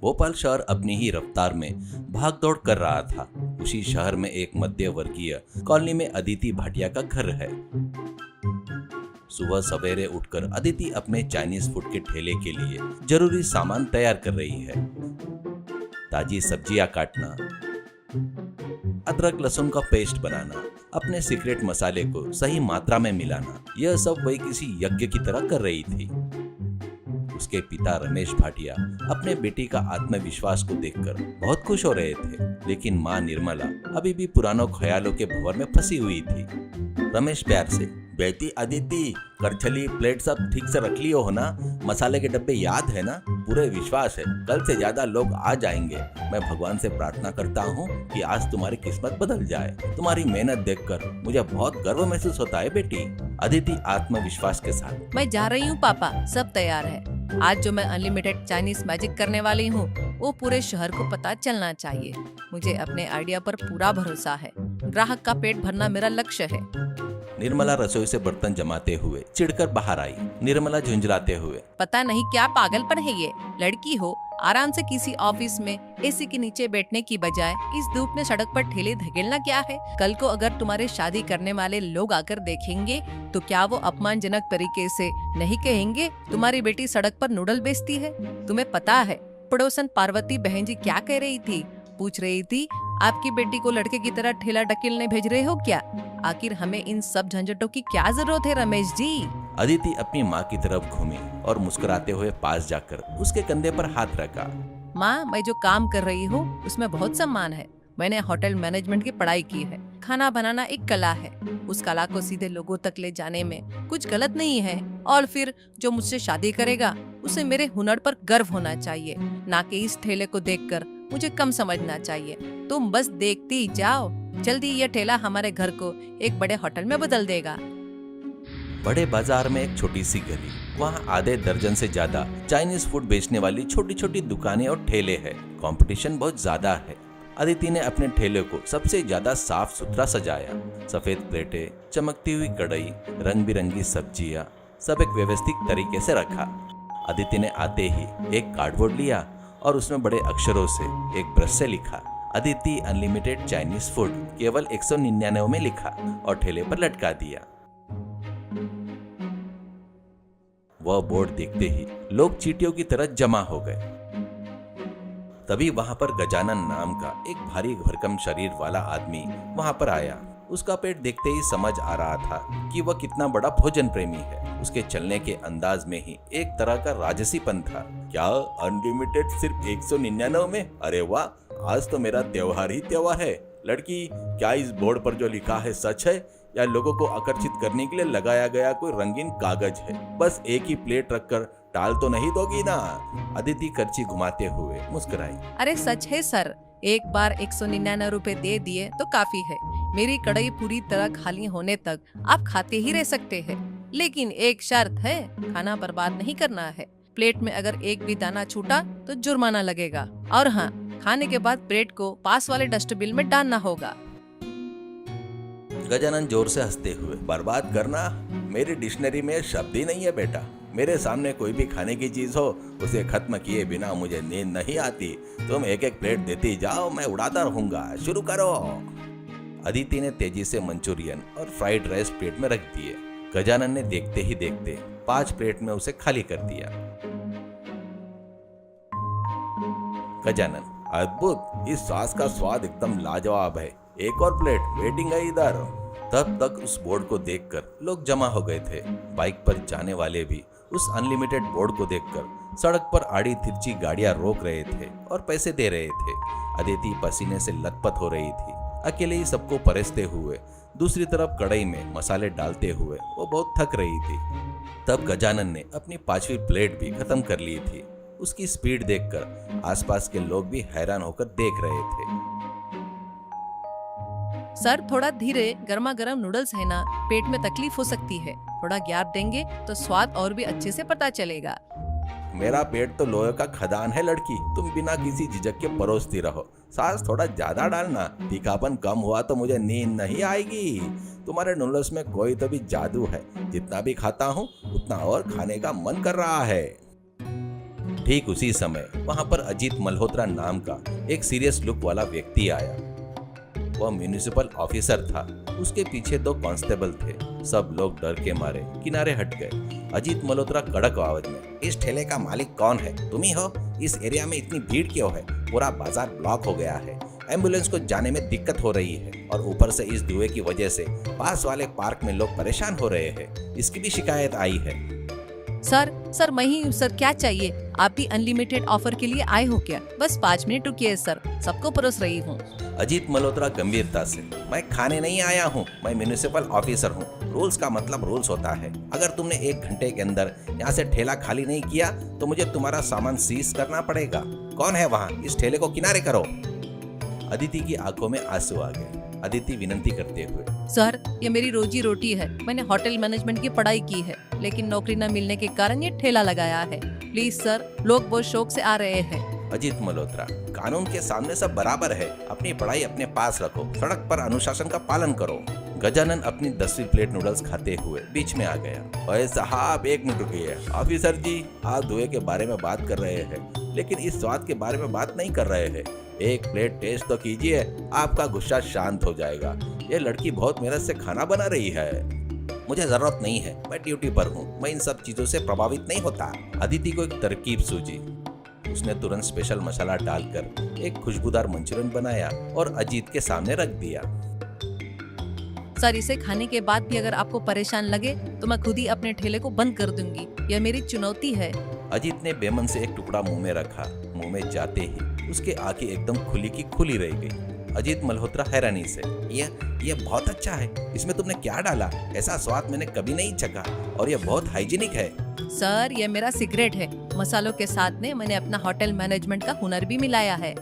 भोपाल शहर अपनी ही रफ्तार में भागदौड़ कर रहा था। उसी शहर में एक मध्य वर्गीय कॉलोनी में अदिति भाटिया का घर है। सुबह सवेरे उठकर अदिति अपने चाइनीज फूड के ठेले के लिए जरूरी सामान तैयार कर रही है। ताजी सब्जियां काटना, अदरक लहसुन का पेस्ट बनाना, अपने सीक्रेट मसाले को सही मात्रा में मिलाना, यह सब वही किसी यज्ञ की तरह कर रही थी। उसके पिता रमेश भाटिया अपने बेटी का आत्मविश्वास को देखकर बहुत खुश हो रहे थे, लेकिन माँ निर्मला अभी भी पुरानों ख्यालों के भंवर में फंसी हुई थी। रमेश प्यार से, बेटी अदिति, करछली प्लेट सब ठीक से रख लियो हो ना? मसाले के डब्बे याद है ना? पूरे विश्वास है कल से ज्यादा लोग आ जाएंगे। मैं भगवान से प्रार्थना करता हूँ कि आज तुम्हारी किस्मत बदल जाए। तुम्हारी मेहनत देखकर मुझे बहुत गर्व महसूस होता है बेटी। अदिति आत्मविश्वास के साथ, मैं जा रही हूँ पापा, सब तैयार है। आज जो मैं अनलिमिटेड चाइनीज मैजिक करने वाली हूँ वो पूरे शहर को पता चलना चाहिए। मुझे अपने आइडिया पर पूरा भरोसा है। ग्राहक का पेट भरना मेरा लक्ष्य है। निर्मला रसोई से बर्तन जमाते हुए चिढ़कर बाहर आई। निर्मला झुंझलाते हुए, पता नहीं क्या पागलपन है ये। लड़की हो, आराम से किसी ऑफिस में एसी के नीचे बैठने की बजाय इस धूप में सड़क पर ठेले धकेलना क्या है? कल को अगर तुम्हारे शादी करने वाले लोग आकर देखेंगे तो क्या वो अपमानजनक तरीके से नहीं कहेंगे तुम्हारी बेटी सड़क पर नूडल बेचती है? तुम्हें पता है पड़ोसन पार्वती बहन जी क्या कह रही थी? पूछ रही थी आपकी बेटी को लड़के की तरह ठेला ढकेलने भेज रहे हो क्या? आखिर हमें इन सब झंझटों की क्या जरूरत है रमेश जी? अदिति अपनी माँ की तरफ घूमी और मुस्कुराते हुए पास जाकर उसके कंधे पर हाथ रखा। माँ, मैं जो काम कर रही हूँ उसमें बहुत सम्मान है। मैंने होटल मैनेजमेंट की पढ़ाई की है। खाना बनाना एक कला है। उस कला को सीधे लोगों तक ले जाने में कुछ गलत नहीं है। और फिर जो मुझसे शादी करेगा उसे मेरे हुनर पर गर्व होना चाहिए, ना कि इस ठेले को देखकर मुझे कम समझना चाहिए। तुम बस देखती जाओ, जल्दी यह ठेला हमारे घर को एक बड़े होटल में बदल देगा। बड़े बाजार में एक छोटी सी गली, वहाँ आधे दर्जन से ज्यादा चाइनीज फूड बेचने वाली छोटी छोटी दुकानें और ठेले हैं। कंपटीशन बहुत ज्यादा है। अदिति ने अपने ठेले को सबसे ज्यादा साफ सुथरा सजाया। सफेद प्लेटें, चमकती हुई कढ़ाई, रंग बिरंगी सब्जियां, सब एक व्यवस्थित तरीके से रखा। अदिति ने आते ही एक कार्डबोर्ड लिया और उसमें बड़े अक्षरों से एक ब्रश से लिखा, अदिति अनलिमिटेड चाइनीज फूड, केवल 199 में लिखा और ठेले पर लटका दिया। वह बोर्ड देखते ही लोग चींटियों की तरह जमा हो गए। तभी वहां पर गजानन नाम का एक भारी भरकम शरीर वाला आदमी वहां पर आया। उसका पेट देखते ही समझ आ रहा था कि वह कितना बड़ा भोजन प्रेमी है। उसके चलने के अंदाज में ही एक तरह का राजसीपन था। क्या अनलिमिटेड सिर्फ 199 में? अरे वाह, आज तो मेरा त्योहार ही त्योहार है। लड़की, क्या इस बोर्ड पर जो लिखा है सच है या लोगों को आकर्षित करने के लिए लगाया गया कोई रंगीन कागज है? बस एक ही प्लेट रखकर टाल तो नहीं दोगी ना? अदिति करची घुमाते हुए मुस्कुराई। अरे सच है सर, एक बार 199 रुपए दे दिए तो काफी है। मेरी कढ़ाई पूरी तरह खाली होने तक आप खाते ही रह सकते हैं, लेकिन एक शर्त है, खाना बर्बाद नहीं करना है। प्लेट में अगर एक भी दाना छूटा तो जुर्माना लगेगा। और हाँ, खाने के बाद प्लेट को पास वाले डस्टबिन में डालना होगा। गजानन जोर से हंसते हुए, बर्बाद करना? मेरी डिक्शनरी में शब्द ही नहीं है बेटा। मेरे सामने कोई भी खाने की चीज हो उसे खत्म किए बिना मुझे नींद नहीं आती। तुम एक एक प्लेट देती जाओ, मैं उड़ाता रहूंगा। शुरू करो। अदिति ने तेजी से मंचूरियन और फ्राइड राइस प्लेट में रख दिए। गजानन ने देखते ही देखते 5 प्लेट में उसे खाली कर दिया। गजानन, अद्भुत, इस सॉस का स्वाद एकदम लाजवाब है। एक और प्लेट वेटिंग है इधर। तब तक उस बोर्ड को देखकर लोग जमा हो गए थे। बाइक पर जाने वाले भी उस अनलिमिटेड बोर्ड को देखकर सड़क पर आड़ी तिरछी गाड़ियां रोक रहे थे और पैसे दे रहे थे। अदिति पसीने से लथपथ हो रही थी। अकेले ही सबको परोसते हुए, दूसरी तरफ कढ़ाई में मसाले डालते हुए वो बहुत थक रही थी। तब गजानन ने अपनी 5वीं प्लेट भी खत्म कर ली थी। उसकी स्पीड देखकर आसपास के लोग भी हैरान होकर देख रहे थे। सर थोड़ा धीरे, गर्मा गर्म नूडल्स है ना, पेट में तकलीफ हो सकती है। थोड़ा गैप देंगे तो स्वाद और भी अच्छे से पता चलेगा। मेरा पेट तो लोहे का खदान है लड़की, तुम बिना किसी झिझक के परोसती रहो। सास थोड़ा ज्यादा डालना, तीखापन कम हुआ तो मुझे नींद नहीं आएगी। तुम्हारे नूडल्स में कोई तो भी जादू है, जितना भी खाता हूँ उतना और खाने का मन कर रहा है। ठीक उसी समय वहां पर अजीत मल्होत्रा नाम का एक सीरियस लुक वाला व्यक्ति आया। वह म्युनिसिपल ऑफिसर था। उसके पीछे 2 कांस्टेबल थे। सब लोग डर के मारे किनारे हट गए। अजीत मल्होत्रा कड़क आवाज में, इस ठेले का मालिक कौन है? तुम ही हो? इस एरिया में इतनी भीड़ क्यों है? पूरा बाजार ब्लॉक हो गया है। एम्बुलेंस को जाने में दिक्कत हो रही है और ऊपर से इस धुएं की वजह से पास वाले पार्क में लोग परेशान हो रहे हैं। इसकी भी शिकायत आई है। सर मैं ही हूँ सर, क्या चाहिए? आप भी अनलिमिटेड ऑफर के लिए आए हो क्या? बस 5 मिनट रुकिए सर, सबको परोस रही हूँ। अजीत मल्होत्रा गंभीरता से, मैं खाने नहीं आया हूँ, मैं म्युनिसिपल ऑफिसर हूँ। रूल्स का मतलब रूल्स होता है। अगर तुमने 1 घंटे के अंदर यहाँ से ठेला खाली नहीं किया तो मुझे तुम्हारा सामान सीज करना पड़ेगा। कौन है वहाँ? इस ठेले को किनारे करो। अदिति की आंखों में आंसू आ गए। अदिति विनती करते हुए, सर ये मेरी रोजी रोटी है। मैंने होटल मैनेजमेंट की पढ़ाई की है, लेकिन नौकरी न मिलने के कारण ये ठेला लगाया है। प्लीज सर, लोग बहुत शौक से आ रहे हैं। अजीत मल्होत्रा, कानून के सामने सब बराबर है। अपनी पढ़ाई अपने पास रखो, सड़क पर अनुशासन का पालन करो। गजानन अपनी 10वीं प्लेट नूडल्स खाते हुए बीच में आ गया। ओए साहब, 1 मिनट रुकिए। ऑफिसर जी, आप धुएं के बारे में बात कर रहे हैं, लेकिन इस स्वाद के बारे में बात नहीं कर रहे हैं। 1 प्लेट टेस्ट तो कीजिए, आपका गुस्सा शांत हो जाएगा। ये लड़की बहुत मेहनत से खाना बना रही है। मुझे जरूरत नहीं है, मैं ड्यूटी पर हूँ, मैं इन सब चीजों से प्रभावित नहीं होता। अदिति को एक तरकीब सूझी। उसने तुरंत स्पेशल मसाला डालकर एक खुशबूदार मंचूरियन बनाया और अजीत के सामने रख दिया। सर इसे खाने के बाद भी अगर आपको परेशान लगे तो मैं खुद ही अपने ठेले को बंद कर दूंगी। यह मेरी चुनौती है। अजीत ने बेमन से एक टुकड़ा मुंह में रखा। मुंह में जाते ही उसकी आंखें एकदम खुली की खुली रह गई। अजीत मल्होत्रा हैरानी से, यह बहुत अच्छा है। इसमें तुमने क्या डाला? ऐसा स्वाद मैंने कभी नहीं चखा और यह बहुत हाइजीनिक है। सर यह मेरा सीक्रेट है। मसालों के साथ में मैंने अपना होटल मैनेजमेंट का हुनर भी मिलाया है।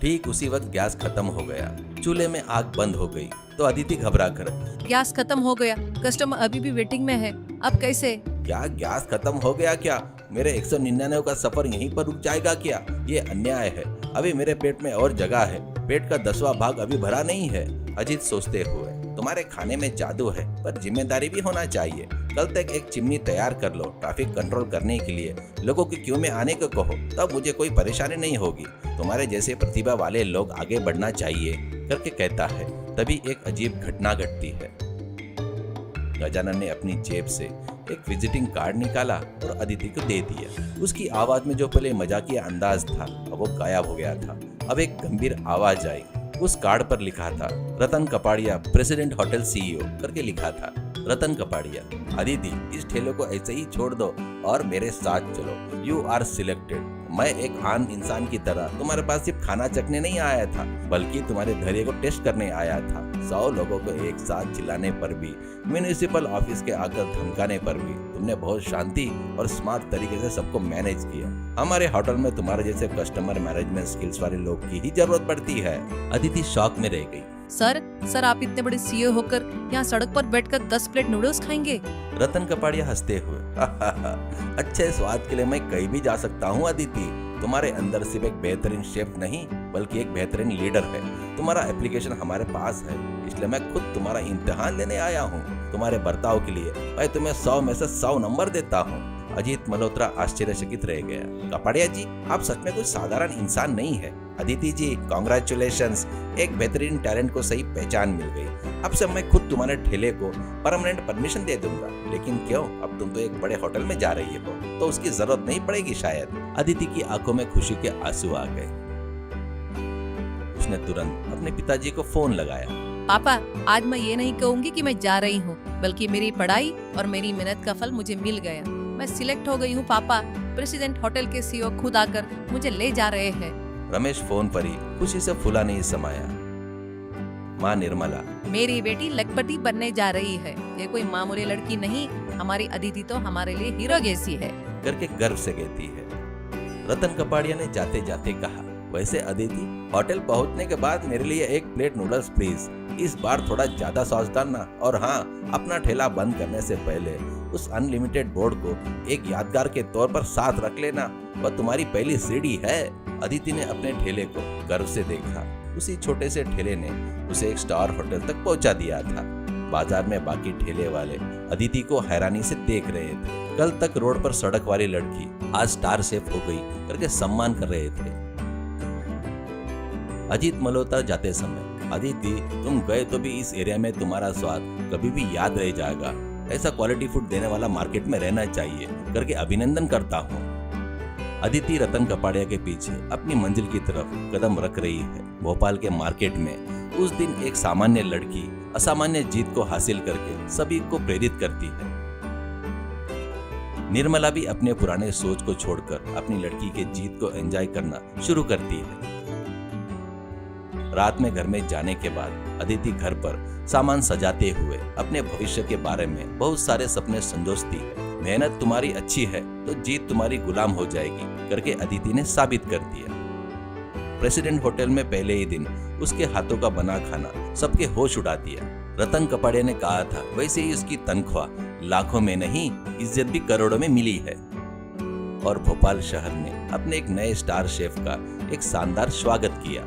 ठीक उसी वक्त गैस खत्म हो गया। चूल्हे में आग बंद हो गई तो अदिति घबरा कर, गैस खत्म हो गया, कस्टमर अभी भी वेटिंग में है, अब कैसे? क्या गैस खत्म हो गया क्या? मेरे 199 का सफर यहीं पर रुक जाएगा क्या? ये अन्याय है। अभी मेरे पेट में और जगह है। पेट का 10वां भाग अभी भरा नहीं है। अजीत सोचते हुए, तुम्हारे खाने में जादू है, पर जिम्मेदारी भी होना चाहिए। कल तक एक चिमनी तैयार कर लो। ट्रैफिक कंट्रोल करने के लिए लोगों की क्यू में आने को कहो, तब मुझे कोई परेशानी नहीं होगी। तुम्हारे जैसे प्रतिभा वाले लोग आगे बढ़ना चाहिए करके कहता है। तभी एक अजीब घटना घटती है। गजानन ने अपनी जेब से एक विजिटिंग कार्ड निकाला और अदिति को दे दिया। उसकी आवाज में जो पहले मजाकिया अंदाज था, अब वो गायब हो गया था। अब एक गंभीर आवाज आई। उस कार्ड पर लिखा था, रतन कपाड़िया, प्रेसिडेंट होटल सीईओ करके लिखा था। रतन कपाड़िया, अदिति इस ठेले को ऐसे ही छोड़ दो और मेरे साथ चलो। You are selected. मैं एक आम इंसान की तरह तुम्हारे पास सिर्फ खाना चखने नहीं आया था, बल्कि तुम्हारे धैर्य को टेस्ट करने आया था। 100 लोगों को एक साथ चिल्लाने पर भी, म्युनिसिपल ऑफिस के आकर धमकाने पर भी तुमने बहुत शांति और स्मार्ट तरीके से सबको मैनेज किया। हमारे होटल में तुम्हारे जैसे कस्टमर मैनेजमेंट स्किल्स वाले लोग की ही जरूरत पड़ती है। अदिति शॉक में रह गई। सर आप इतने बड़े सीईओ होकर यहाँ सड़क पर बैठकर 10 प्लेट नूडल्स खाएंगे? रतन कपाड़िया हंसते हुए, अच्छे स्वाद के लिए मैं कहीं भी जा सकता हूँ अदिति। तुम्हारे अंदर सिर्फ एक बेहतरीन शेफ नहीं, बल्कि एक बेहतरीन लीडर है। तुम्हारा एप्लीकेशन हमारे पास है, इसलिए मैं खुद तुम्हारा इम्तिहान लेने आया हूँ। तुम्हारे बर्ताव के लिए मैं तुम्हें 100 में से 100 नंबर देता हूँ। अजीत मल्होत्रा आश्चर्यचकित रह गया। कपाड़िया जी, आप सच में कोई साधारण इंसान नहीं है। अदिति जी, कांग्रेचुलेशंस, एक बेहतरीन टैलेंट को सही पहचान मिल गई। अब से मैं खुद तुम्हारे ठेले को परमानेंट परमिशन दे दूंगा। लेकिन क्यों? अब तुम तो एक बड़े होटल में जा रही हो, तो उसकी जरूरत नहीं पड़ेगी शायद। अदिति की आंखों में खुशी के आंसू आ गए। उसने तुरंत अपने पिताजी को फोन लगाया। पापा, आज मैं ये नहीं कहूँगी कि मैं जा रही हूँ, बल्कि मेरी पढ़ाई और मेरी मेहनत का फल मुझे मिल गया। मैं सिलेक्ट हो गई हूँ पापा। प्रेसिडेंट होटल के सीईओ खुद आकर मुझे ले जा रहे हैं। रमेश फोन पर ही खुशी से फूला नहीं समाया। माँ निर्मला, मेरी बेटी लखपति बनने जा रही है। ये कोई मामूली लड़की नहीं, हमारी अदिति तो हमारे लिए हीरो जैसी है करके गर्व से कहती है। रतन कपाड़िया ने जाते जाते कहा, वैसे अदिति, होटल पहुंचने के बाद मेरे लिए 1 प्लेट नूडल्स प्लीज। इस बार थोड़ा ज्यादा सॉस डालना, और हाँ, अपना ठेला बंद करने से पहले उस अनलिमिटेड बोर्ड को एक यादगार के तौर पर साथ रख लेना। वह तुम्हारी पहली सीढ़ी है। अदिति ने अपने ठेले को गर्व से देखा। उसी छोटे से ठेले ने उसे एक स्टार होटल तक पहुंचा दिया था। बाजार में बाकी ठेले वाले अदिति को हैरानी से देख रहे थे। कल तक रोड पर सड़क वाली लड़की आज स्टार शेफ हो गई करके सम्मान कर रहे थे। अजीत मल्होत्रा जाते समय, अदिति तुम गए तो भी इस एरिया में तुम्हारा स्वाद कभी भी याद रह जाएगा, ऐसा क्वालिटी फूड देने वाला मार्केट में रहना चाहिए करके अभिनंदन करता हूँ। अदिति रतन कपाड़िया के पीछे अपनी मंजिल की तरफ कदम रख रही है। भोपाल के मार्केट में उस दिन एक सामान्य लड़की असामान्य जीत को हासिल करके सभी को प्रेरित करती है। निर्मला भी अपने पुराने सोच को छोड़कर अपनी लड़की के जीत को एंजॉय करना शुरू करती है। रात में घर में जाने के बाद अदिति घर पर सामान सजाते हुए अपने भविष्य के बारे में बहुत सारे सपने संजोती। मेहनत तुम्हारी अच्छी है तो जीत तुम्हारी गुलाम हो जाएगी करके अदिति ने साबित कर दिया। प्रेसिडेंट होटल में पहले ही दिन उसके हाथों का बना खाना सबके होश उड़ा दिया। रतन कपाड़िया ने कहा था वैसे ही उसकी तनख्वाह लाखों में नहीं, इज्जत भी करोड़ों में मिली है। और भोपाल शहर ने अपने एक नए स्टार शेफ का एक शानदार स्वागत किया।